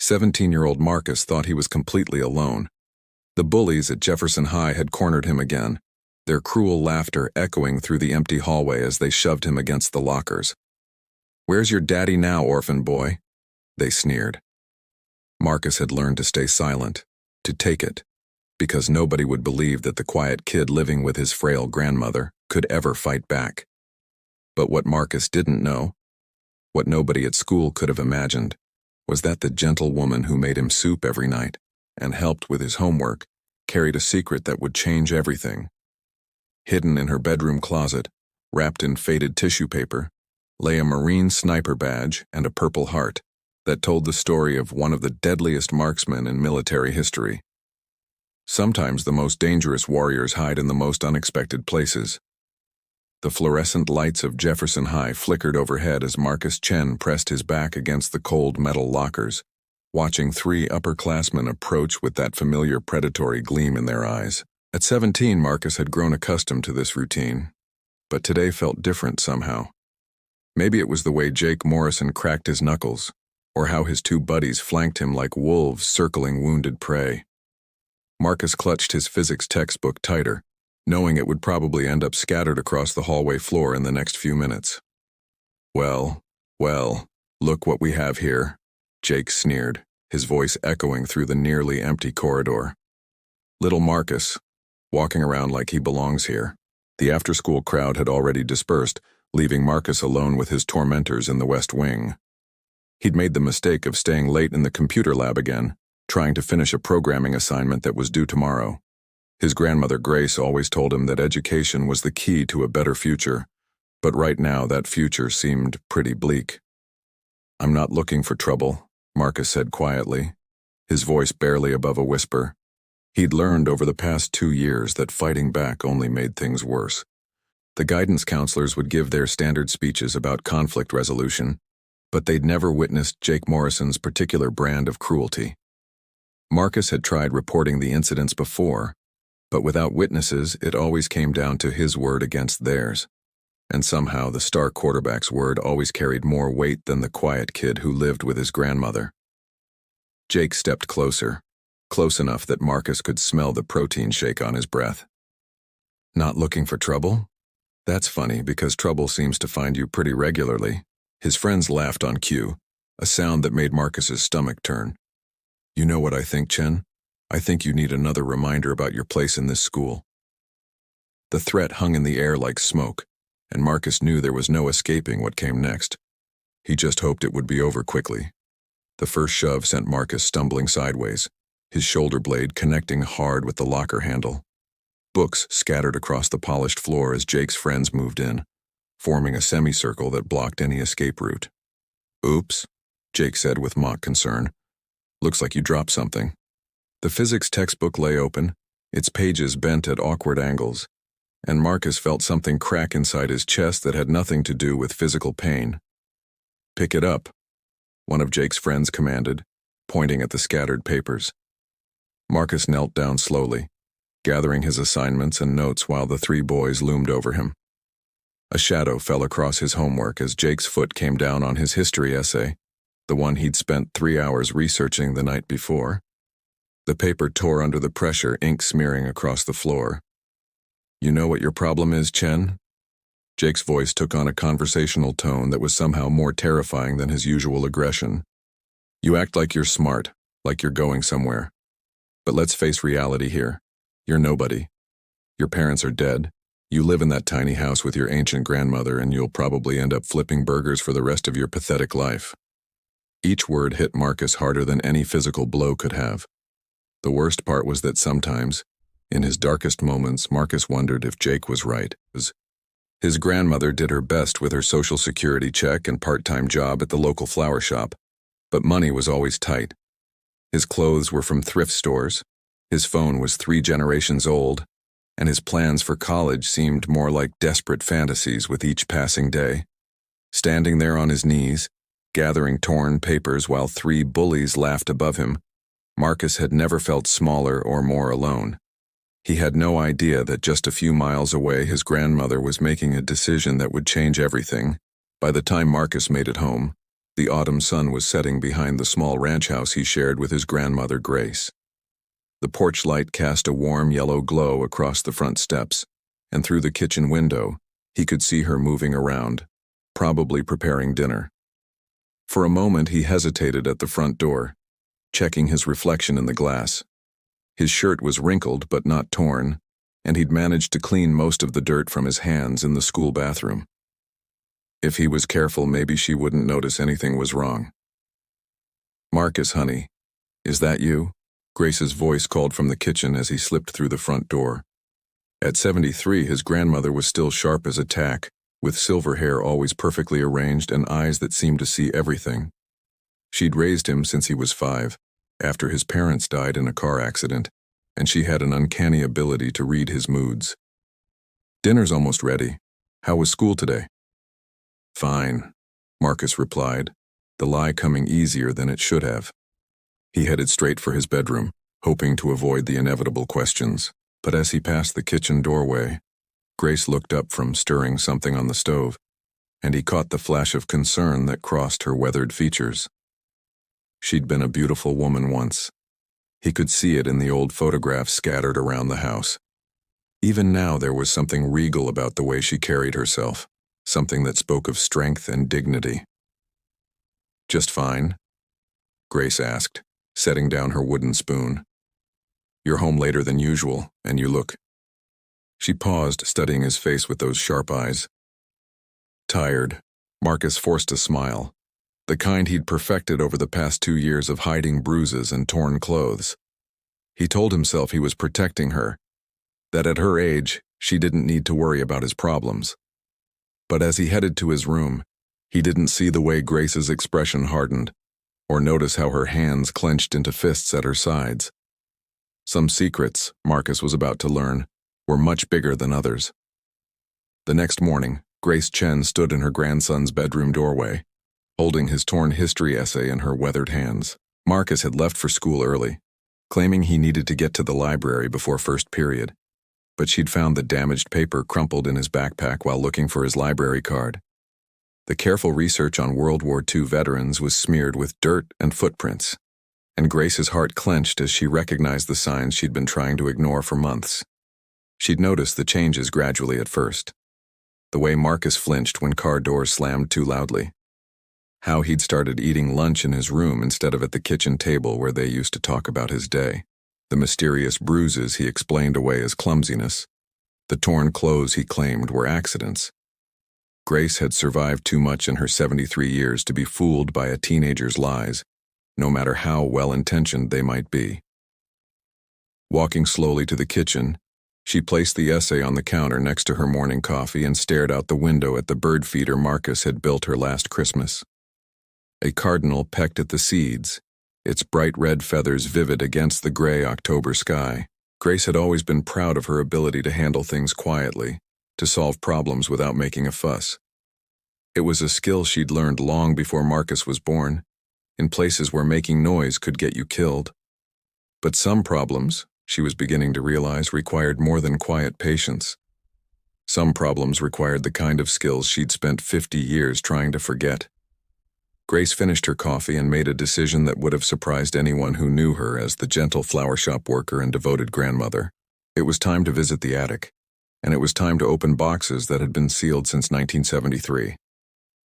17-year-old Marcus thought he was completely alone. The bullies at Jefferson High had cornered him again, their cruel laughter echoing through the empty hallway as they shoved him against the lockers. "Where's your daddy now, orphan boy?" they sneered. Marcus had learned to stay silent, to take it, because nobody would believe that the quiet kid living with his frail grandmother could ever fight back. But what Marcus didn't know, what nobody at school could have imagined, was that the gentle woman who made him soup every night and helped with his homework carried a secret that would change everything. Hidden in her bedroom closet, wrapped in faded tissue paper, lay a Marine sniper badge and a Purple Heart that told the story of one of the deadliest marksmen in military history. Sometimes the most dangerous warriors hide in the most unexpected places. The fluorescent lights of Jefferson High flickered overhead as Marcus Chen pressed his back against the cold metal lockers, watching three upperclassmen approach with that familiar predatory gleam in their eyes. At 17, Marcus had grown accustomed to this routine, but today felt different somehow. Maybe it was the way Jake Morrison cracked his knuckles, or how his two buddies flanked him like wolves circling wounded prey. Marcus clutched his physics textbook tighter, knowing it would probably end up scattered across the hallway floor in the next few minutes. Well, look what we have here," Jake sneered, his voice echoing through the nearly empty corridor. Little Marcus, walking around like he belongs here. The after-school crowd had already dispersed, leaving Marcus alone with his tormentors in the West Wing. He'd made the mistake of staying late in the computer lab again, trying to finish a programming assignment that was due tomorrow. His grandmother Grace always told him that education was the key to a better future, but right now that future seemed pretty bleak. "I'm not looking for trouble," Marcus said quietly, his voice barely above a whisper. He'd learned over the past 2 years that fighting back only made things worse. The guidance counselors would give their standard speeches about conflict resolution, but they'd never witnessed Jake Morrison's particular brand of cruelty. Marcus had tried reporting the incidents before, but without witnesses, it always came down to his word against theirs. And somehow the star quarterback's word always carried more weight than the quiet kid who lived with his grandmother. Jake stepped closer, close enough that Marcus could smell the protein shake on his breath. "Not looking for trouble? That's funny because trouble seems to find you pretty regularly." His friends laughed on cue, a sound that made Marcus's stomach turn. "You know what I think, Chen? I think you need another reminder about your place in this school." The threat hung in the air like smoke, and Marcus knew there was no escaping what came next. He just hoped it would be over quickly. The first shove sent Marcus stumbling sideways, his shoulder blade connecting hard with the locker handle. Books scattered across the polished floor as Jake's friends moved in, forming a semicircle that blocked any escape route. "Oops," Jake said with mock concern. "Looks like you dropped something." The physics textbook lay open, its pages bent at awkward angles, and Marcus felt something crack inside his chest that had nothing to do with physical pain. "Pick it up," one of Jake's friends commanded, pointing at the scattered papers. Marcus knelt down slowly, gathering his assignments and notes while the three boys loomed over him. A shadow fell across his homework as Jake's foot came down on his history essay, the one he'd spent 3 hours researching the night before. The paper tore under the pressure, ink smearing across the floor. "You know what your problem is, Chen?" Jake's voice took on a conversational tone that was somehow more terrifying than his usual aggression. "You act like you're smart, like you're going somewhere. But let's face reality here. You're nobody. Your parents are dead. You live in that tiny house with your ancient grandmother, and you'll probably end up flipping burgers for the rest of your pathetic life." Each word hit Marcus harder than any physical blow could have. The worst part was that sometimes, in his darkest moments, Marcus wondered if Jake was right. His grandmother did her best with her Social Security check and part-time job at the local flower shop, but money was always tight. His clothes were from thrift stores, his phone was 3 generations old, and his plans for college seemed more like desperate fantasies with each passing day. Standing there on his knees, gathering torn papers while 3 bullies laughed above him, Marcus had never felt smaller or more alone. He had no idea that just a few miles away his grandmother was making a decision that would change everything. By the time Marcus made it home, The autumn sun was setting behind the small ranch house he shared with his grandmother, Grace. The porch light cast a warm yellow glow across the front steps, and through the kitchen window, he could see her moving around, probably preparing dinner. For a moment he hesitated at the front door, checking his reflection in the glass. His shirt was wrinkled but not torn, and he'd managed to clean most of the dirt from his hands in the school bathroom. If he was careful, maybe she wouldn't notice anything was wrong. "Marcus, honey, is that you?" Grace's voice called from the kitchen as he slipped through the front door. At 73, his grandmother was still sharp as a tack, with silver hair always perfectly arranged and eyes that seemed to see everything. She'd raised him since he was 5, after his parents died in a car accident, and she had an uncanny ability to read his moods. "Dinner's almost ready. How was school today?" "Fine," Marcus replied, the lie coming easier than it should have. He headed straight for his bedroom, hoping to avoid the inevitable questions, but as he passed the kitchen doorway, Grace looked up from stirring something on the stove, and he caught the flash of concern that crossed her weathered features. She'd been a beautiful woman once. He could see it in the old photographs scattered around the house. Even now there was something regal about the way she carried herself, something that spoke of strength and dignity. "Just fine?" Grace asked, setting down her wooden spoon. "You're home later than usual, and you look—" She paused, studying his face with those sharp eyes. "Tired." Marcus forced a smile, the kind he'd perfected over the past 2 years of hiding bruises and torn clothes. He told himself he was protecting her, that at her age, she didn't need to worry about his problems. But as he headed to his room, he didn't see the way Grace's expression hardened, or notice how her hands clenched into fists at her sides. Some secrets, Marcus was about to learn, were much bigger than others. The next morning, Grace Chen stood in her grandson's bedroom doorway, holding his torn history essay in her weathered hands. Marcus had left for school early, claiming he needed to get to the library before first period, but she'd found the damaged paper crumpled in his backpack while looking for his library card. The careful research on World War II veterans was smeared with dirt and footprints, and Grace's heart clenched as she recognized the signs she'd been trying to ignore for months. She'd noticed the changes gradually at first. The way Marcus flinched when car doors slammed too loudly. How he'd started eating lunch in his room instead of at the kitchen table where they used to talk about his day. The mysterious bruises he explained away as clumsiness. The torn clothes he claimed were accidents. Grace had survived too much in her 73 years to be fooled by a teenager's lies, no matter how well-intentioned they might be. Walking slowly to the kitchen, she placed the essay on the counter next to her morning coffee and stared out the window at the bird feeder Marcus had built her last Christmas. A cardinal pecked at the seeds, its bright red feathers vivid against the gray October sky. Grace had always been proud of her ability to handle things quietly, to solve problems without making a fuss. It was a skill she'd learned long before Marcus was born, in places where making noise could get you killed. But some problems, she was beginning to realize, required more than quiet patience. Some problems required the kind of skills she'd spent 50 years trying to forget. Grace finished her coffee and made a decision that would have surprised anyone who knew her as the gentle flower shop worker and devoted grandmother. It was time to visit the attic, and it was time to open boxes that had been sealed since 1973.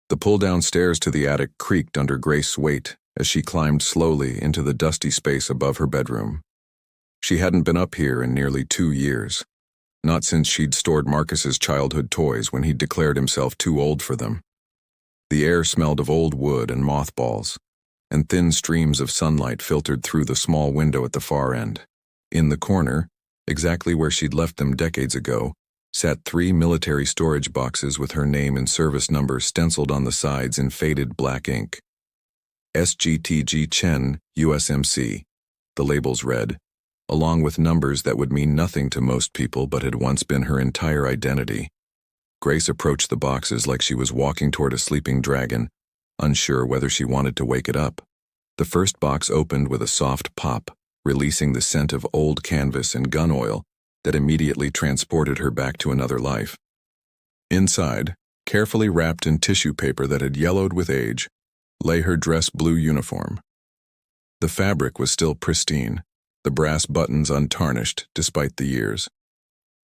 The pull-down stairs to the attic creaked under Grace's weight as she climbed slowly into the dusty space above her bedroom. She hadn't been up here in nearly 2 years, not since she'd stored Marcus's childhood toys when he'd declared himself too old for them. The air smelled of old wood and mothballs, and thin streams of sunlight filtered through the small window at the far end. In the corner, exactly where she'd left them decades ago, sat 3 military storage boxes with her name and service number stenciled on the sides in faded black ink. SGTG Chen, USMC, the labels read, along with numbers that would mean nothing to most people but had once been her entire identity. Grace approached the boxes like she was walking toward a sleeping dragon, unsure whether she wanted to wake it up. The first box opened with a soft pop, releasing the scent of old canvas and gun oil that immediately transported her back to another life. Inside, carefully wrapped in tissue paper that had yellowed with age, lay her dress blue uniform. The fabric was still pristine, the brass buttons untarnished despite the years.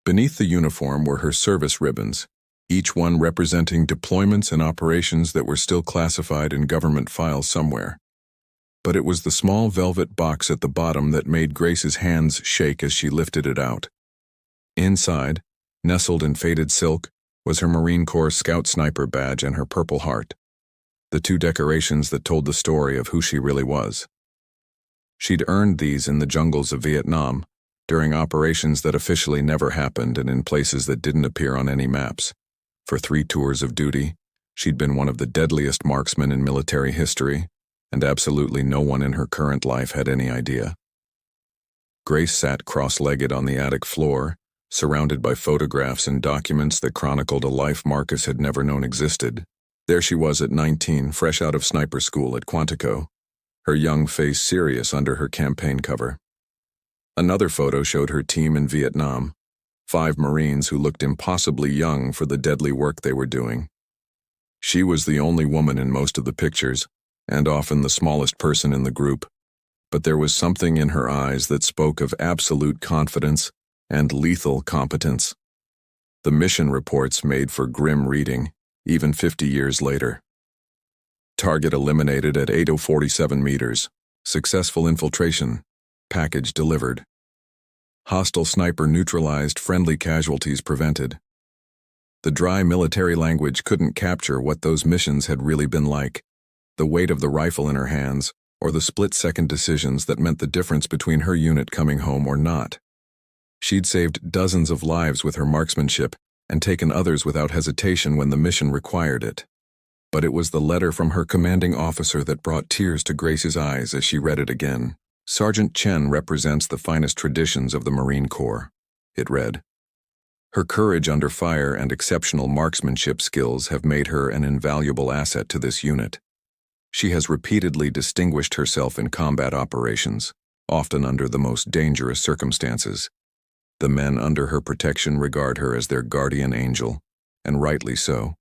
Beneath the uniform were her service ribbons, each one representing deployments and operations that were still classified in government files somewhere. But it was the small velvet box at the bottom that made Grace's hands shake as she lifted it out. Inside, nestled in faded silk, was her Marine Corps Scout Sniper badge and her Purple Heart, the two decorations that told the story of who she really was. She'd earned these in the jungles of Vietnam, during operations that officially never happened and in places that didn't appear on any maps. For 3 tours of duty, she'd been one of the deadliest marksmen in military history, and absolutely no one in her current life had any idea. Grace sat cross-legged on the attic floor, surrounded by photographs and documents that chronicled a life Marcus had never known existed. There she was at 19, fresh out of sniper school at Quantico, her young face serious under her campaign cover. Another photo showed her team in Vietnam, 5 Marines who looked impossibly young for the deadly work they were doing. She was the only woman in most of the pictures, and often the smallest person in the group, but there was something in her eyes that spoke of absolute confidence and lethal competence. The mission reports made for grim reading, even 50 years later. Target eliminated at 8:47 meters. Successful infiltration. Package delivered. Hostile sniper neutralized, friendly casualties prevented. The dry military language couldn't capture what those missions had really been like, the weight of the rifle in her hands, or the split-second decisions that meant the difference between her unit coming home or not. She'd saved dozens of lives with her marksmanship and taken others without hesitation when the mission required it. But it was the letter from her commanding officer that brought tears to Grace's eyes as she read it again. Sergeant Chen represents the finest traditions of the Marine Corps, it read. Her courage under fire and exceptional marksmanship skills have made her an invaluable asset to this unit. She has repeatedly distinguished herself in combat operations, often under the most dangerous circumstances. The men under her protection regard her as their guardian angel, and rightly so.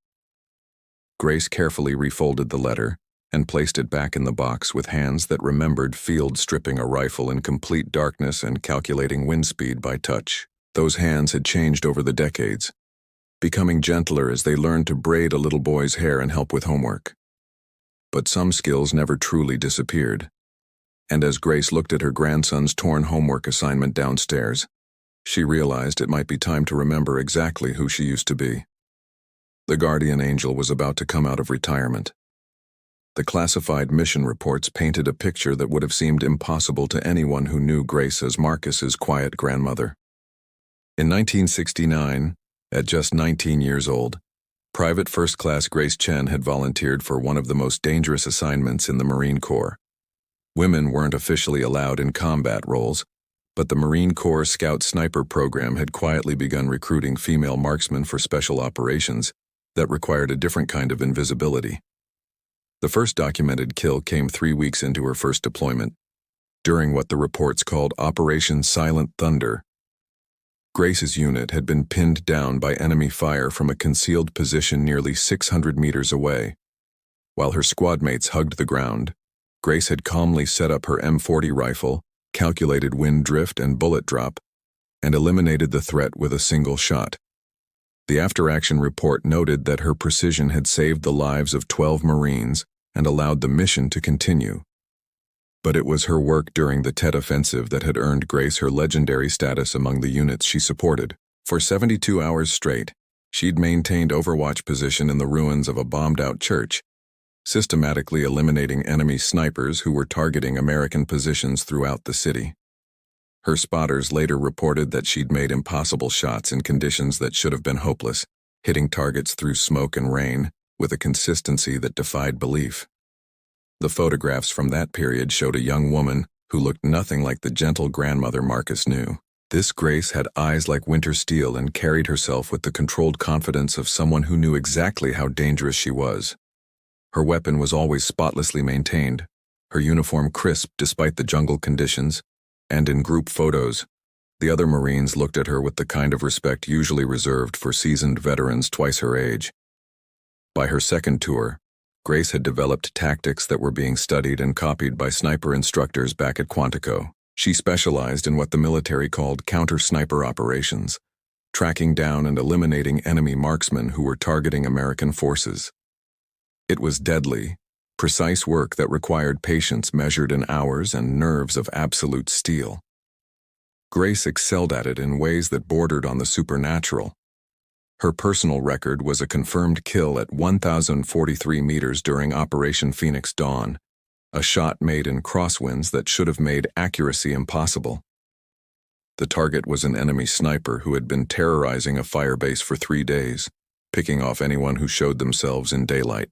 Grace carefully refolded the letter and placed it back in the box with hands that remembered field stripping a rifle in complete darkness and calculating wind speed by touch. Those hands had changed over the decades, becoming gentler as they learned to braid a little boy's hair and help with homework. But some skills never truly disappeared, and as Grace looked at her grandson's torn homework assignment downstairs, she realized it might be time to remember exactly who she used to be. The guardian angel was about to come out of retirement. The classified mission reports painted a picture that would have seemed impossible to anyone who knew Grace as Marcus's quiet grandmother. In 1969, at just 19 years old, Private First Class Grace Chen had volunteered for one of the most dangerous assignments in the Marine Corps. Women weren't officially allowed in combat roles, but the Marine Corps Scout Sniper program had quietly begun recruiting female marksmen for special operations that required a different kind of invisibility. The first documented kill came 3 weeks into her first deployment, during what the reports called Operation Silent Thunder. Grace's unit had been pinned down by enemy fire from a concealed position nearly 600 meters away. While her squad mates hugged the ground, Grace had calmly set up her M40 rifle, calculated wind drift and bullet drop, and eliminated the threat with a single shot. The after-action report noted that her precision had saved the lives of 12 Marines and allowed the mission to continue. But it was her work during the Tet Offensive that had earned Grace her legendary status among the units she supported. For 72 hours straight, she'd maintained overwatch position in the ruins of a bombed-out church, systematically eliminating enemy snipers who were targeting American positions throughout the city. Her spotters later reported that she'd made impossible shots in conditions that should have been hopeless, hitting targets through smoke and rain with a consistency that defied belief. The photographs from that period showed a young woman who looked nothing like the gentle grandmother Marcus knew. This Grace had eyes like winter steel and carried herself with the controlled confidence of someone who knew exactly how dangerous she was. Her weapon was always spotlessly maintained, her uniform crisp despite the jungle conditions, and in group photos, the other Marines looked at her with the kind of respect usually reserved for seasoned veterans twice her age. By her second tour, Grace had developed tactics that were being studied and copied by sniper instructors back at Quantico. She specialized in what the military called counter-sniper operations, tracking down and eliminating enemy marksmen who were targeting American forces. It was deadly, precise work that required patience measured in hours and nerves of absolute steel. Grace excelled at it in ways that bordered on the supernatural. Her personal record was a confirmed kill at 1,043 meters during Operation Phoenix Dawn, a shot made in crosswinds that should have made accuracy impossible. The target was an enemy sniper who had been terrorizing a firebase for 3 days, picking off anyone who showed themselves in daylight.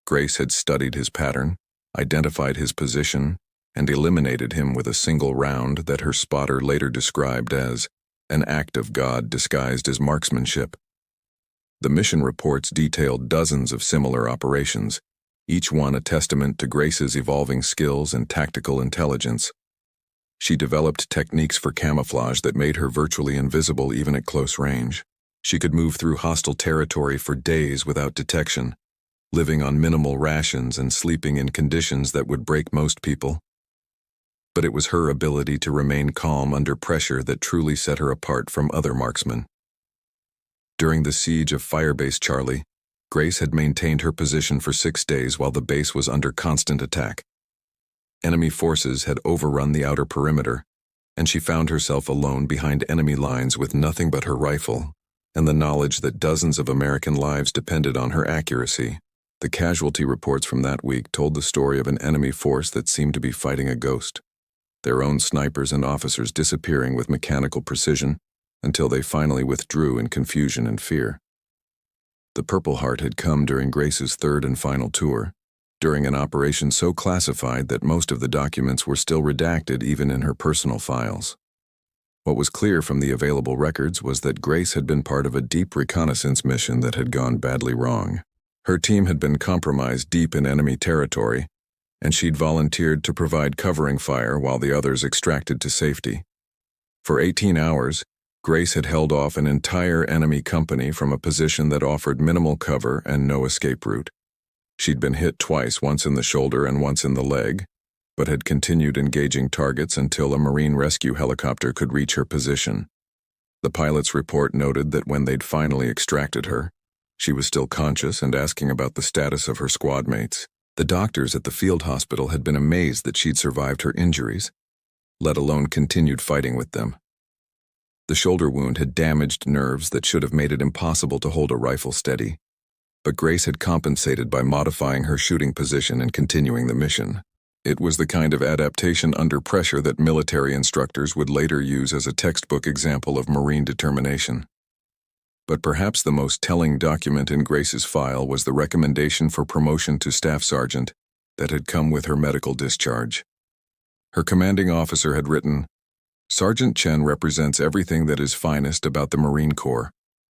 Grace had studied his pattern, identified his position, and eliminated him with a single round that her spotter later described as an act of God disguised as marksmanship. The mission reports detailed dozens of similar operations, each one a testament to Grace's evolving skills and tactical intelligence. She developed techniques for camouflage that made her virtually invisible even at close range. She could move through hostile territory for days without detection, living on minimal rations and sleeping in conditions that would break most people. But it was her ability to remain calm under pressure that truly set her apart from other marksmen. During the siege of Firebase Charlie, Grace had maintained her position for 6 days while the base was under constant attack. Enemy forces had overrun the outer perimeter, and she found herself alone behind enemy lines with nothing but her rifle and the knowledge that dozens of American lives depended on her accuracy. The casualty reports from that week told the story of an enemy force that seemed to be fighting a ghost, their own snipers and officers disappearing with mechanical precision until they finally withdrew in confusion and fear. The Purple Heart had come during Grace's third and final tour, during an operation so classified that most of the documents were still redacted even in her personal files. What was clear from the available records was that Grace had been part of a deep reconnaissance mission that had gone badly wrong. Her team had been compromised deep in enemy territory, and she'd volunteered to provide covering fire while the others extracted to safety. For 18 hours, Grace had held off an entire enemy company from a position that offered minimal cover and no escape route. She'd been hit twice, once in the shoulder and once in the leg, but had continued engaging targets until a Marine rescue helicopter could reach her position. The pilot's report noted that when they'd finally extracted her, she was still conscious and asking about the status of her squad mates. The doctors at the field hospital had been amazed that she'd survived her injuries, let alone continued fighting with them. The shoulder wound had damaged nerves that should have made it impossible to hold a rifle steady, but Grace had compensated by modifying her shooting position and continuing the mission. It was the kind of adaptation under pressure that military instructors would later use as a textbook example of Marine determination. But perhaps the most telling document in Grace's file was the recommendation for promotion to staff sergeant that had come with her medical discharge. Her commanding officer had written, "Sergeant Chen represents everything that is finest about the Marine Corps.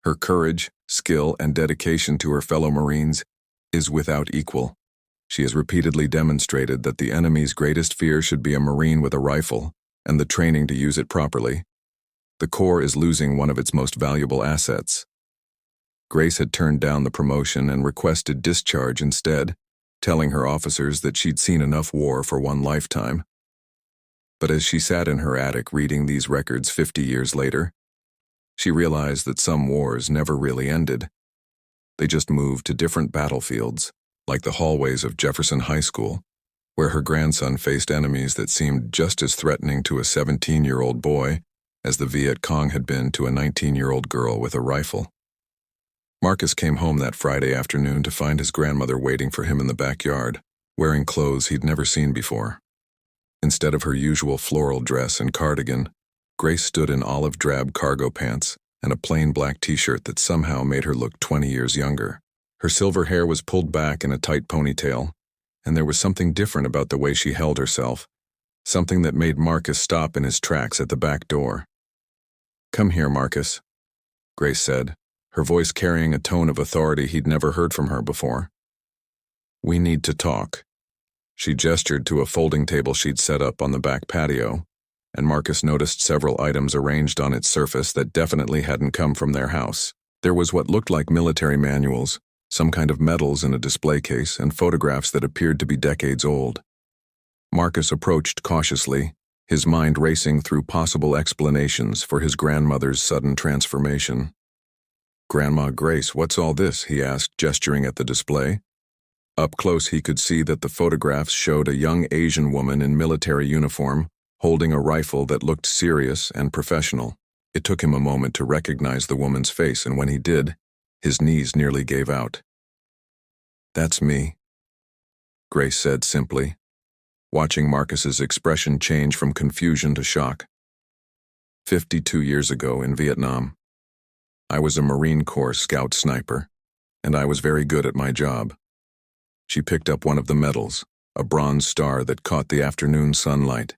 Her courage, skill, and dedication to her fellow Marines is without equal. She has repeatedly demonstrated that the enemy's greatest fear should be a Marine with a rifle and the training to use it properly. The Corps is losing one of its most valuable assets." Grace had turned down the promotion and requested discharge instead, telling her officers that she'd seen enough war for one lifetime. But as she sat in her attic reading these records 50 years later, she realized that some wars never really ended. They just moved to different battlefields, like the hallways of Jefferson High School, where her grandson faced enemies that seemed just as threatening to a 17-year-old boy as the Viet Cong had been to a 19-year-old girl with a rifle. Marcus came home that Friday afternoon to find his grandmother waiting for him in the backyard, wearing clothes he'd never seen before. Instead of her usual floral dress and cardigan, Grace stood in olive drab cargo pants and a plain black t-shirt that somehow made her look 20 years younger. Her silver hair was pulled back in a tight ponytail, and there was something different about the way she held herself, something that made Marcus stop in his tracks at the back door. "Come here, Marcus," Grace said, her voice carrying a tone of authority he'd never heard from her before. "We need to talk." She gestured to a folding table she'd set up on the back patio, and Marcus noticed several items arranged on its surface that definitely hadn't come from their house. There was what looked like military manuals, some kind of medals in a display case, and photographs that appeared to be decades old. Marcus approached cautiously, his mind racing through possible explanations for his grandmother's sudden transformation. "Grandma Grace, what's all this?" he asked, gesturing at the display. Up close he could see that the photographs showed a young Asian woman in military uniform, holding a rifle that looked serious and professional. It took him a moment to recognize the woman's face, and when he did, his knees nearly gave out. "That's me," Grace said simply, watching Marcus's expression change from confusion to shock. 52 years ago in Vietnam. I was a Marine Corps scout sniper, and I was very good at my job. She picked up one of the medals, a bronze star that caught the afternoon sunlight.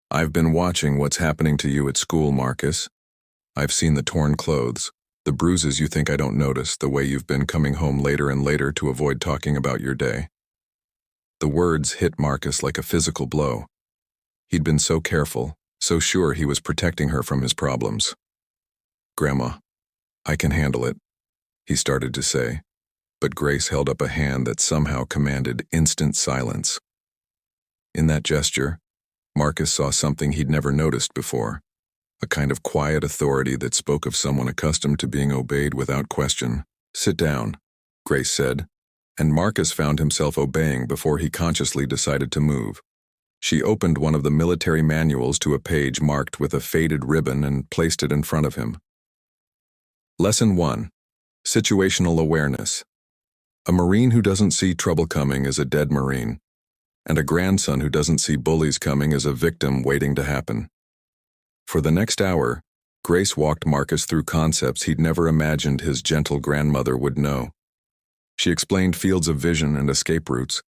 "I've been watching what's happening to you at school, Marcus. I've seen the torn clothes, the bruises you think I don't notice, the way you've been coming home later and later to avoid talking about your day." The words hit Marcus like a physical blow. He'd been so careful, so sure he was protecting her from his problems. "Grandma, I can handle it," he started to say, but Grace held up a hand that somehow commanded instant silence. In that gesture, Marcus saw something he'd never noticed before, a kind of quiet authority that spoke of someone accustomed to being obeyed without question. "Sit down," Grace said, and Marcus found himself obeying before he consciously decided to move. She opened one of the military manuals to a page marked with a faded ribbon and placed it in front of him. Lesson 1. Situational Awareness. A Marine who doesn't see trouble coming is a dead Marine, and a grandson who doesn't see bullies coming is a victim waiting to happen. For the next hour, Grace walked Marcus through concepts he'd never imagined his gentle grandmother would know. She explained fields of vision and escape routes,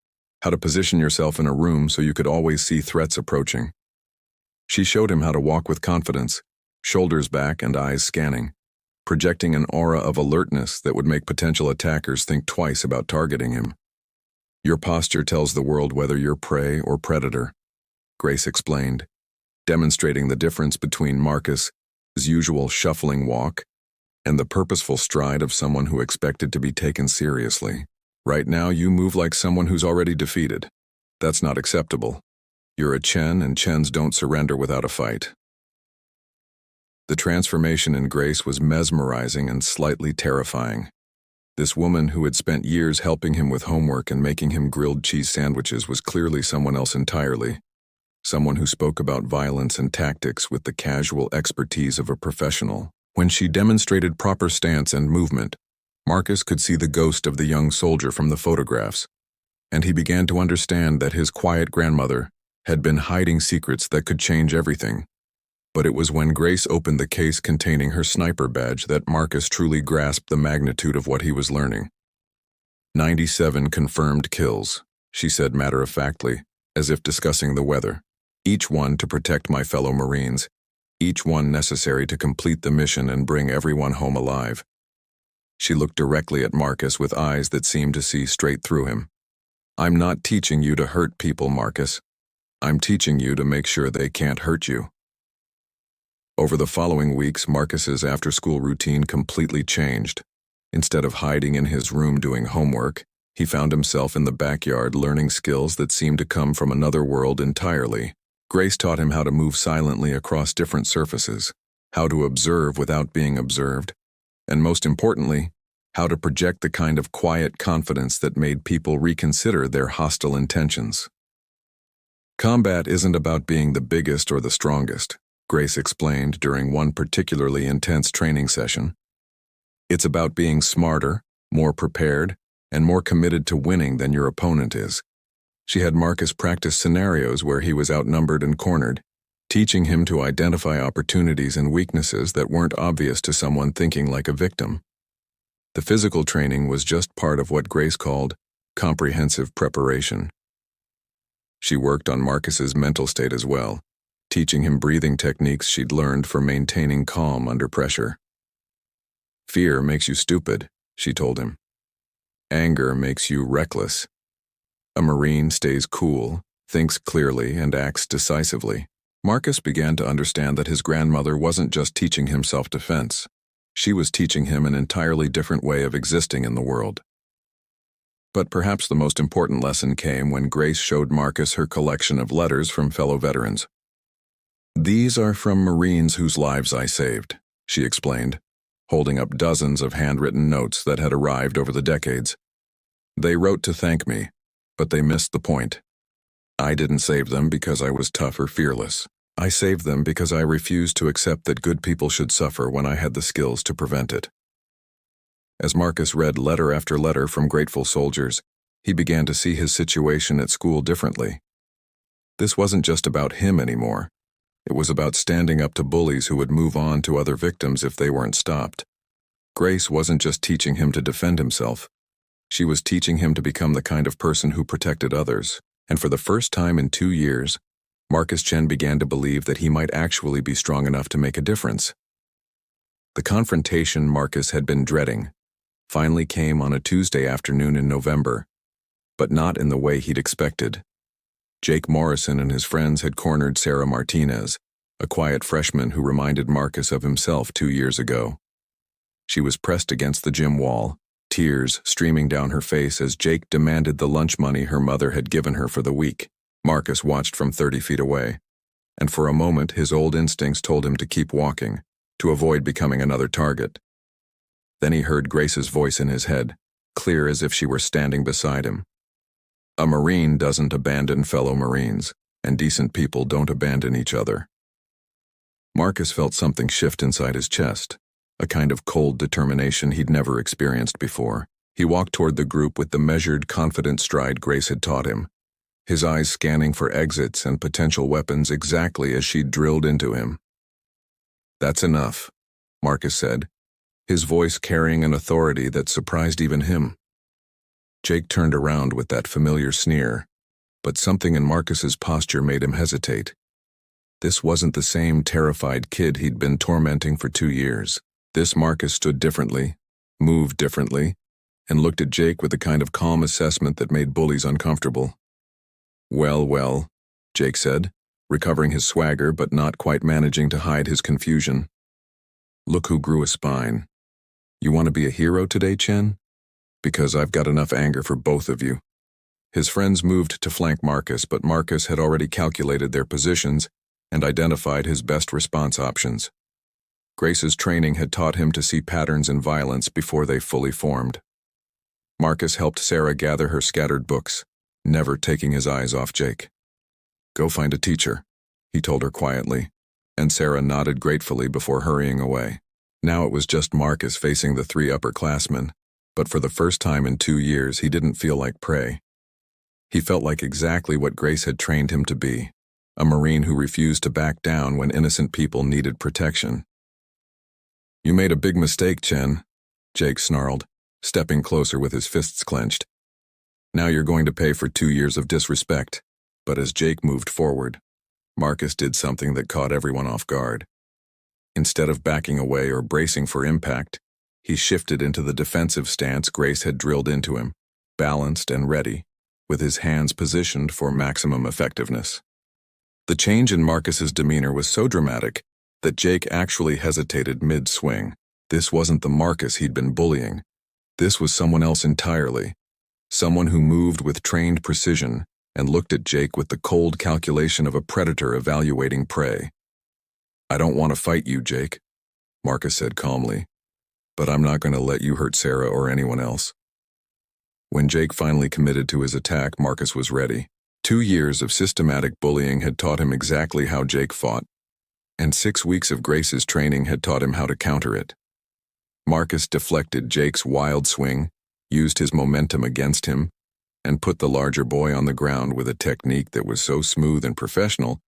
how to position yourself in a room so you could always see threats approaching. She showed him how to walk with confidence, shoulders back and eyes scanning, projecting an aura of alertness that would make potential attackers think twice about targeting him. "Your posture tells the world whether you're prey or predator," Grace explained, demonstrating the difference between Marcus's usual shuffling walk and the purposeful stride of someone who expected to be taken seriously. "Right now you move like someone who's already defeated. That's not acceptable. You're a Chen, and Chens don't surrender without a fight." The transformation in Grace was mesmerizing and slightly terrifying. This woman who had spent years helping him with homework and making him grilled cheese sandwiches was clearly someone else entirely, someone who spoke about violence and tactics with the casual expertise of a professional. When she demonstrated proper stance and movement, Marcus could see the ghost of the young soldier from the photographs, and he began to understand that his quiet grandmother had been hiding secrets that could change everything. But it was when Grace opened the case containing her sniper badge that Marcus truly grasped the magnitude of what he was learning. 97 confirmed kills, she said matter-of-factly, as if discussing the weather. Each one to protect my fellow Marines, each one necessary to complete the mission and bring everyone home alive. She looked directly at Marcus with eyes that seemed to see straight through him. "I'm not teaching you to hurt people, Marcus. I'm teaching you to make sure they can't hurt you." Over the following weeks, Marcus's after-school routine completely changed. Instead of hiding in his room doing homework, he found himself in the backyard learning skills that seemed to come from another world entirely. Grace taught him how to move silently across different surfaces, how to observe without being observed, and most importantly, how to project the kind of quiet confidence that made people reconsider their hostile intentions. "Combat isn't about being the biggest or the strongest," Grace explained during one particularly intense training session. "It's about being smarter, more prepared, and more committed to winning than your opponent is." She had Marcus practice scenarios where he was outnumbered and cornered, teaching him to identify opportunities and weaknesses that weren't obvious to someone thinking like a victim. The physical training was just part of what Grace called comprehensive preparation. She worked on Marcus's mental state as well, teaching him breathing techniques she'd learned for maintaining calm under pressure. "Fear makes you stupid," she told him. "Anger makes you reckless. A Marine stays cool, thinks clearly, and acts decisively." Marcus began to understand that his grandmother wasn't just teaching him self-defense. She was teaching him an entirely different way of existing in the world. But perhaps the most important lesson came when Grace showed Marcus her collection of letters from fellow veterans. "These are from Marines whose lives I saved," she explained, holding up dozens of handwritten notes that had arrived over the decades. "They wrote to thank me, but they missed the point. I didn't save them because I was tough or fearless. I saved them because I refused to accept that good people should suffer when I had the skills to prevent it." As Marcus read letter after letter from grateful soldiers, he began to see his situation at school differently. This wasn't just about him anymore. It was about standing up to bullies who would move on to other victims if they weren't stopped. Grace wasn't just teaching him to defend himself. She was teaching him to become the kind of person who protected others. And for the first time in 2 years, Marcus Chen began to believe that he might actually be strong enough to make a difference. The confrontation Marcus had been dreading finally came on a Tuesday afternoon in November, but not in the way he'd expected. Jake Morrison and his friends had cornered Sarah Martinez, a quiet freshman who reminded Marcus of himself 2 years ago. She was pressed against the gym wall, tears streaming down her face as Jake demanded the lunch money her mother had given her for the week. Marcus watched from 30 feet away, and for a moment his old instincts told him to keep walking, to avoid becoming another target. Then he heard Grace's voice in his head, clear as if she were standing beside him. "A Marine doesn't abandon fellow Marines, and decent people don't abandon each other." Marcus felt something shift inside his chest, a kind of cold determination he'd never experienced before. He walked toward the group with the measured, confident stride Grace had taught him, his eyes scanning for exits and potential weapons exactly as she'd drilled into him. "That's enough," Marcus said, his voice carrying an authority that surprised even him. Jake turned around with that familiar sneer, but something in Marcus's posture made him hesitate. This wasn't the same terrified kid he'd been tormenting for 2 years. This Marcus stood differently, moved differently, and looked at Jake with a kind of calm assessment that made bullies uncomfortable. Well, Jake said, recovering his swagger but not quite managing to hide his confusion. "Look who grew a spine. You want to be a hero today, Chen? Because I've got enough anger for both of you." His friends moved to flank Marcus, but Marcus had already calculated their positions and identified his best response options. Grace's training had taught him to see patterns in violence before they fully formed. Marcus helped Sarah gather her scattered books, never taking his eyes off Jake. "Go find a teacher," he told her quietly, and Sarah nodded gratefully before hurrying away. Now it was just Marcus facing the 3 upperclassmen, but for the first time in 2 years he didn't feel like prey. He felt like exactly what Grace had trained him to be, a Marine who refused to back down when innocent people needed protection. "You made a big mistake, Chen," Jake snarled, stepping closer with his fists clenched. "Now you're going to pay for 2 years of disrespect." But as Jake moved forward, Marcus did something that caught everyone off guard. Instead of backing away or bracing for impact, he shifted into the defensive stance Grace had drilled into him, balanced and ready, with his hands positioned for maximum effectiveness. The change in Marcus's demeanor was so dramatic that Jake actually hesitated mid-swing. This wasn't the Marcus he'd been bullying. This was someone else entirely, someone who moved with trained precision and looked at Jake with the cold calculation of a predator evaluating prey. "I don't want to fight you, Jake," Marcus said calmly, "but I'm not going to let you hurt Sarah or anyone else." When Jake finally committed to his attack, Marcus was ready. 2 years of systematic bullying had taught him exactly how Jake fought, and 6 weeks of Grace's training had taught him how to counter it. Marcus deflected Jake's wild swing, used his momentum against him, and put the larger boy on the ground with a technique that was so smooth and professional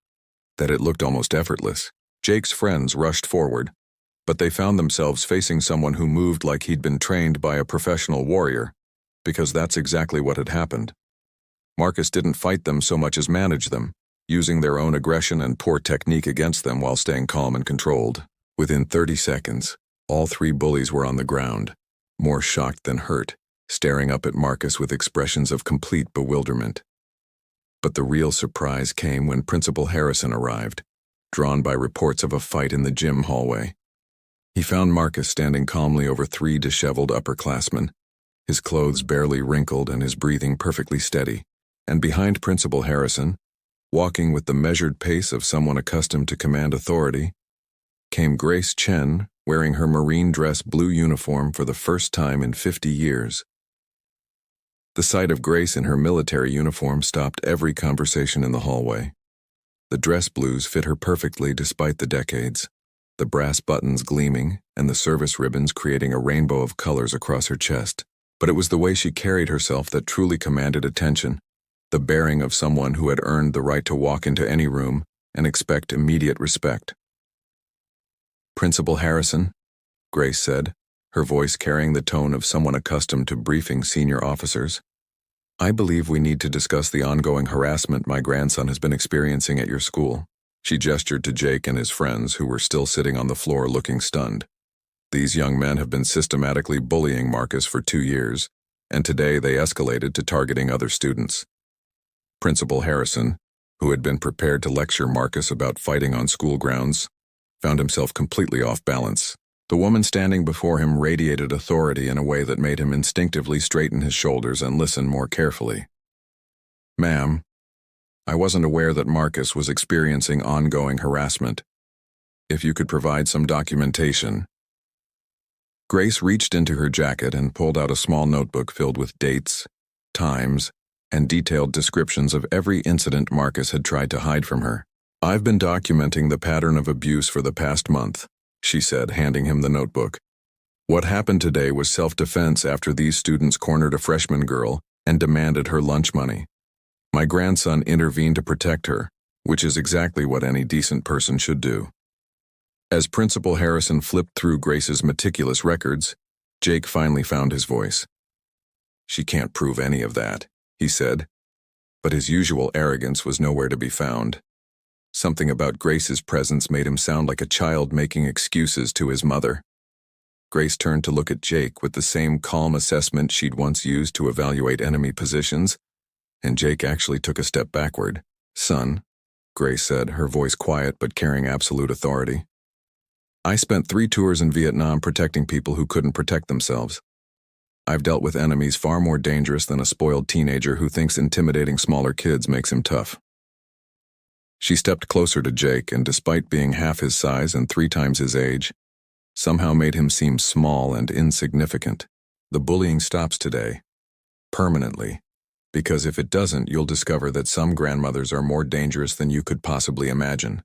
that it looked almost effortless. Jake's friends rushed forward, but they found themselves facing someone who moved like he'd been trained by a professional warrior, because that's exactly what had happened. Marcus didn't fight them so much as manage them, using their own aggression and poor technique against them while staying calm and controlled. Within 30 seconds, all 3 bullies were on the ground, more shocked than hurt, staring up at Marcus with expressions of complete bewilderment. But the real surprise came when Principal Harrison arrived, drawn by reports of a fight in the gym hallway. He found Marcus standing calmly over 3 disheveled upperclassmen, his clothes barely wrinkled and his breathing perfectly steady. And behind Principal Harrison, walking with the measured pace of someone accustomed to command authority, came Grace Chen, wearing her marine dress blue uniform for the first time in 50 years. The sight of Grace in her military uniform stopped every conversation in the hallway. The dress blues fit her perfectly despite the decades, the brass buttons gleaming and the service ribbons creating a rainbow of colors across her chest. But it was the way she carried herself that truly commanded attention, the bearing of someone who had earned the right to walk into any room and expect immediate respect. "Principal Harrison," Grace said, her voice carrying the tone of someone accustomed to briefing senior officers, "I believe we need to discuss the ongoing harassment my grandson has been experiencing at your school." She gestured to Jake and his friends who were still sitting on the floor looking stunned. These young men have been systematically bullying Marcus for 2 years, and today they escalated to targeting other students. Principal Harrison, who had been prepared to lecture Marcus about fighting on school grounds, found himself completely off balance. The woman standing before him radiated authority in a way that made him instinctively straighten his shoulders and listen more carefully. "Ma'am, I wasn't aware that Marcus was experiencing ongoing harassment. If you could provide some documentation." Grace reached into her jacket and pulled out a small notebook filled with dates, times, and detailed descriptions of every incident Marcus had tried to hide from her. "I've been documenting the pattern of abuse for the past month," she said, handing him the notebook. "What happened today was self-defense after these students cornered a freshman girl and demanded her lunch money. My grandson intervened to protect her, which is exactly what any decent person should do." As Principal Harrison flipped through Grace's meticulous records, Jake finally found his voice. "She can't prove any of that," he said, but his usual arrogance was nowhere to be found. Something about Grace's presence made him sound like a child making excuses to his mother. Grace turned to look at Jake with the same calm assessment she'd once used to evaluate enemy positions, and Jake actually took a step backward. "Son," Grace said, her voice quiet but carrying absolute authority, "I spent 3 tours in Vietnam protecting people who couldn't protect themselves. I've dealt with enemies far more dangerous than a spoiled teenager who thinks intimidating smaller kids makes him tough." She stepped closer to Jake and, despite being half his size and 3 times his age, somehow made him seem small and insignificant. "The bullying stops today. Permanently. Because if it doesn't, you'll discover that some grandmothers are more dangerous than you could possibly imagine."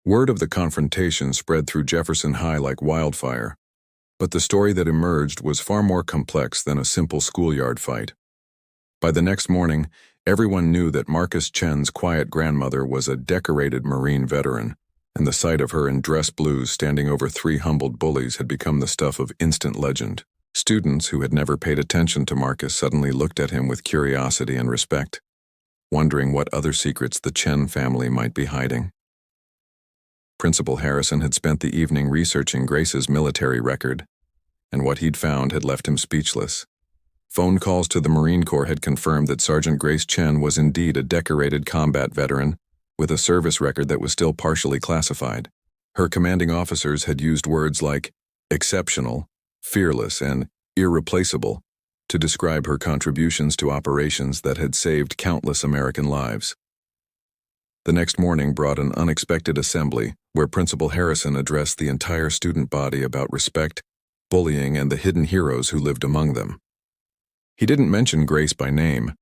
Word of the confrontation spread through Jefferson High like wildfire, but the story that emerged was far more complex than a simple schoolyard fight. By the next morning, everyone knew that Marcus Chen's quiet grandmother was a decorated Marine veteran, and the sight of her in dress blues standing over 3 humbled bullies had become the stuff of instant legend. Students who had never paid attention to Marcus suddenly looked at him with curiosity and respect, wondering what other secrets the Chen family might be hiding. Principal Harrison had spent the evening researching Grace's military record, and what he'd found had left him speechless. Phone calls to the Marine Corps had confirmed that Sergeant Grace Chen was indeed a decorated combat veteran with a service record that was still partially classified. Her commanding officers had used words like exceptional, fearless, and irreplaceable to describe her contributions to operations that had saved countless American lives. The next morning brought an unexpected assembly where Principal Harrison addressed the entire student body about respect, bullying, and the hidden heroes who lived among them. He didn't mention Grace by name,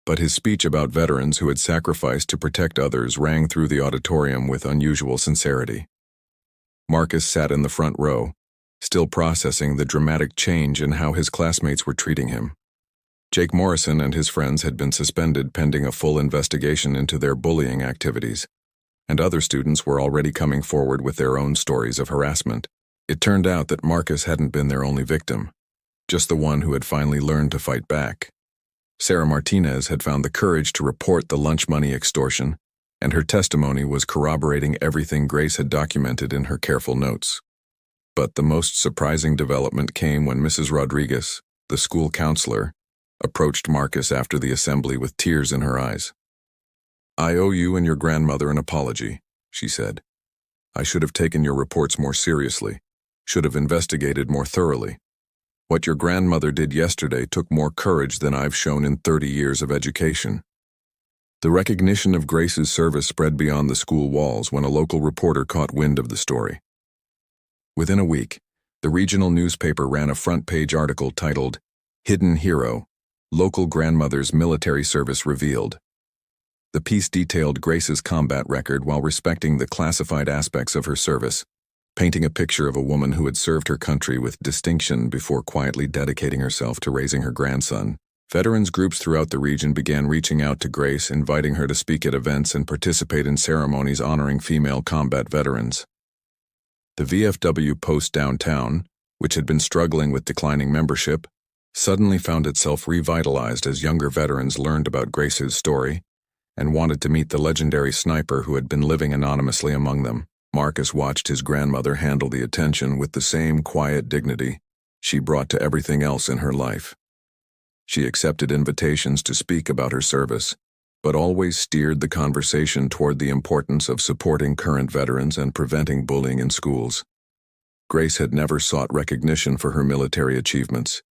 but his speech about veterans who had sacrificed to protect others rang through the auditorium with unusual sincerity. Marcus sat in the front row, still processing the dramatic change in how his classmates were treating him. Jake Morrison and his friends had been suspended pending a full investigation into their bullying activities, and other students were already coming forward with their own stories of harassment. It turned out that Marcus hadn't been their only victim, just the one who had finally learned to fight back. Sarah Martinez had found the courage to report the lunch money extortion, and her testimony was corroborating everything Grace had documented in her careful notes. But the most surprising development came when Mrs. Rodriguez, the school counselor, approached Marcus after the assembly with tears in her eyes. "I owe you and your grandmother an apology," she said. "I should have taken your reports more seriously, should have investigated more thoroughly. What your grandmother did yesterday took more courage than I've shown in 30 years of education." The recognition of Grace's service spread beyond the school walls when a local reporter caught wind of the story. Within a week, the regional newspaper ran a front-page article titled, "Hidden Hero, Local Grandmother's Military Service Revealed." The piece detailed Grace's combat record while respecting the classified aspects of her service, painting a picture of a woman who had served her country with distinction before quietly dedicating herself to raising her grandson. Veterans groups throughout the region began reaching out to Grace, inviting her to speak at events and participate in ceremonies honoring female combat veterans. The VFW post downtown, which had been struggling with declining membership, suddenly found itself revitalized as younger veterans learned about Grace's story and wanted to meet the legendary sniper who had been living anonymously among them. Marcus watched his grandmother handle the attention with the same quiet dignity she brought to everything else in her life. She accepted invitations to speak about her service, but always steered the conversation toward the importance of supporting current veterans and preventing bullying in schools. Grace had never sought recognition for her military achievements,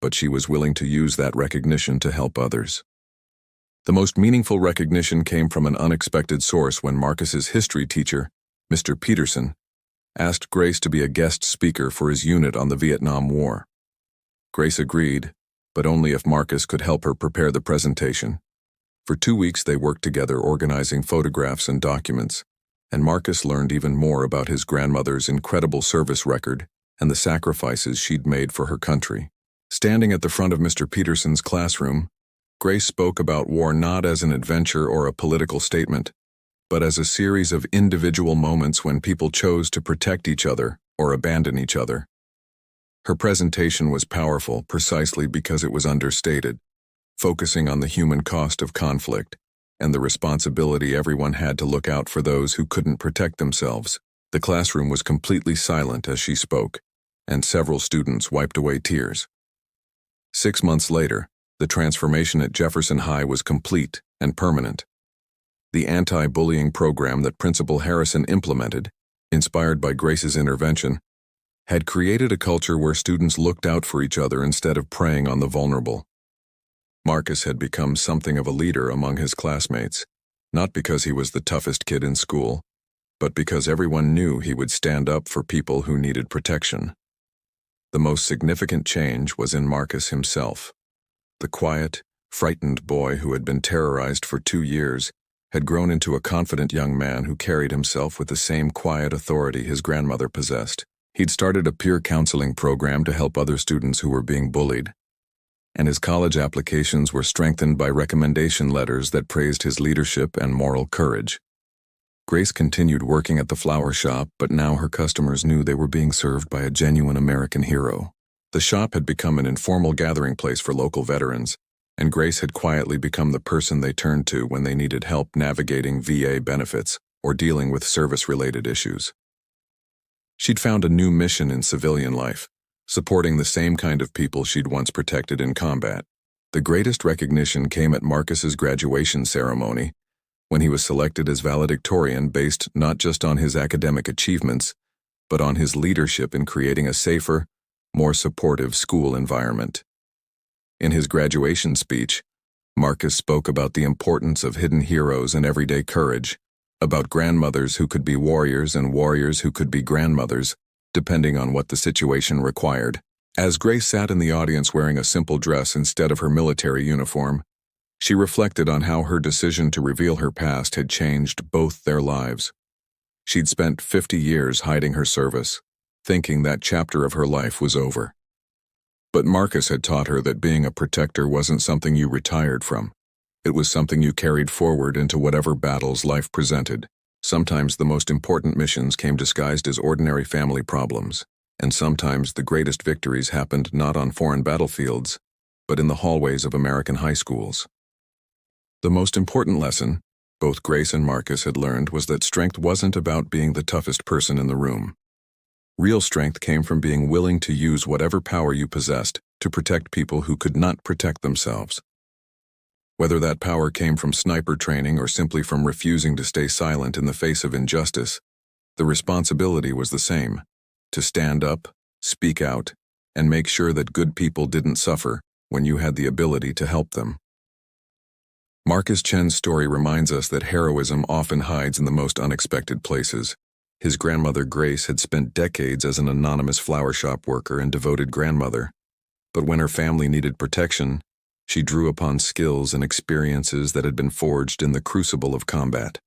but she was willing to use that recognition to help others. The most meaningful recognition came from an unexpected source when Marcus's history teacher, Mr. Peterson, asked Grace to be a guest speaker for his unit on the Vietnam War. Grace agreed, but only if Marcus could help her prepare the presentation. For 2 weeks they worked together organizing photographs and documents, and Marcus learned even more about his grandmother's incredible service record and the sacrifices she'd made for her country. Standing at the front of Mr. Peterson's classroom, Grace spoke about war not as an adventure or a political statement, but as a series of individual moments when people chose to protect each other or abandon each other. Her presentation was powerful precisely because it was understated, focusing on the human cost of conflict and the responsibility everyone had to look out for those who couldn't protect themselves. The classroom was completely silent as she spoke, and several students wiped away tears. 6 months later, the transformation at Jefferson High was complete and permanent. The anti-bullying program that Principal Harrison implemented, inspired by Grace's intervention, had created a culture where students looked out for each other instead of preying on the vulnerable. Marcus had become something of a leader among his classmates, not because he was the toughest kid in school, but because everyone knew he would stand up for people who needed protection. The most significant change was in Marcus himself. The quiet, frightened boy who had been terrorized for 2 years had grown into a confident young man who carried himself with the same quiet authority his grandmother possessed. He'd started a peer counseling program to help other students who were being bullied, and his college applications were strengthened by recommendation letters that praised his leadership and moral courage. Grace continued working at the flower shop, but now her customers knew they were being served by a genuine American hero. The shop had become an informal gathering place for local veterans, and Grace had quietly become the person they turned to when they needed help navigating VA benefits or dealing with service-related issues. She'd found a new mission in civilian life, supporting the same kind of people she'd once protected in combat. The greatest recognition came at Marcus's graduation ceremony, when he was selected as valedictorian based not just on his academic achievements, but on his leadership in creating a safer, more supportive school environment. In his graduation speech, Marcus spoke about the importance of hidden heroes and everyday courage, about grandmothers who could be warriors and warriors who could be grandmothers, depending on what the situation required. As Grace sat in the audience wearing a simple dress instead of her military uniform, she reflected on how her decision to reveal her past had changed both their lives. She'd spent 50 years hiding her service, thinking that chapter of her life was over. But Marcus had taught her that being a protector wasn't something you retired from. It was something you carried forward into whatever battles life presented. Sometimes the most important missions came disguised as ordinary family problems, and sometimes the greatest victories happened not on foreign battlefields, but in the hallways of American high schools. The most important lesson both Grace and Marcus had learned was that strength wasn't about being the toughest person in the room. Real strength came from being willing to use whatever power you possessed to protect people who could not protect themselves. Whether that power came from sniper training or simply from refusing to stay silent in the face of injustice, the responsibility was the same: to stand up, speak out, and make sure that good people didn't suffer when you had the ability to help them. Marcus Chen's story reminds us that heroism often hides in the most unexpected places. His grandmother Grace had spent decades as an anonymous flower shop worker and devoted grandmother, but when her family needed protection, she drew upon skills and experiences that had been forged in the crucible of combat.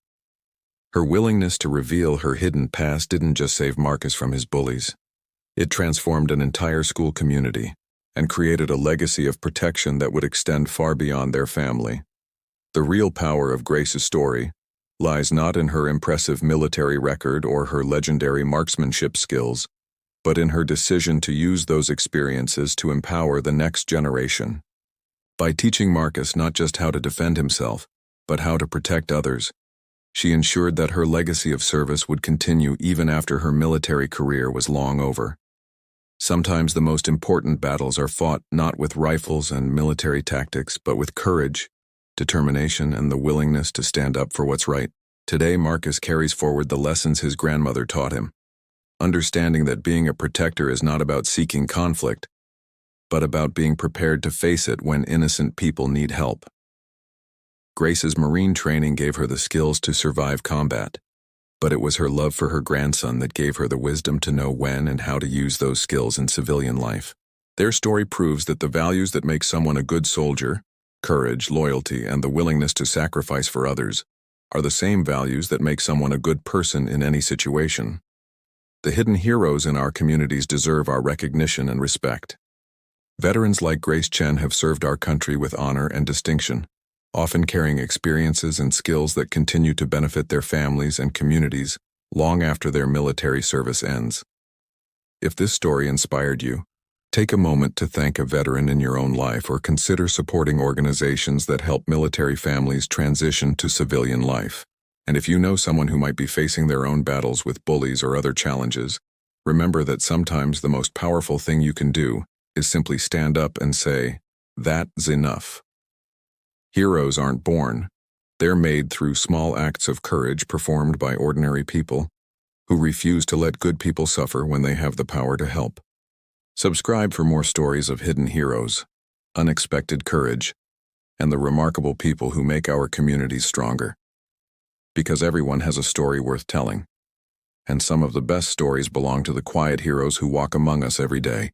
Her willingness to reveal her hidden past didn't just save Marcus from his bullies. It transformed an entire school community and created a legacy of protection that would extend far beyond their family. The real power of Grace's story lies not in her impressive military record or her legendary marksmanship skills, but in her decision to use those experiences to empower the next generation. By teaching Marcus not just how to defend himself, but how to protect others, she ensured that her legacy of service would continue even after her military career was long over. Sometimes the most important battles are fought not with rifles and military tactics, but with courage, determination, and the willingness to stand up for what's right. Today, Marcus carries forward the lessons his grandmother taught him, understanding that being a protector is not about seeking conflict, but about being prepared to face it when innocent people need help. Grace's Marine training gave her the skills to survive combat, but it was her love for her grandson that gave her the wisdom to know when and how to use those skills in civilian life. Their story proves that the values that make someone a good soldier, courage, loyalty, and the willingness to sacrifice for others, are the same values that make someone a good person in any situation. The hidden heroes in our communities deserve our recognition and respect. Veterans like Grace Chen have served our country with honor and distinction, often carrying experiences and skills that continue to benefit their families and communities long after their military service ends. If this story inspired you, take a moment to thank a veteran in your own life or consider supporting organizations that help military families transition to civilian life. And if you know someone who might be facing their own battles with bullies or other challenges, remember that sometimes the most powerful thing you can do is simply stand up and say, "That's enough." Heroes aren't born. They're made through small acts of courage performed by ordinary people who refuse to let good people suffer when they have the power to help. Subscribe for more stories of hidden heroes, unexpected courage, and the remarkable people who make our communities stronger. Because everyone has a story worth telling, and some of the best stories belong to the quiet heroes who walk among us every day,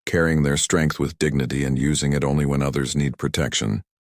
carrying their strength with dignity and using it only when others need protection.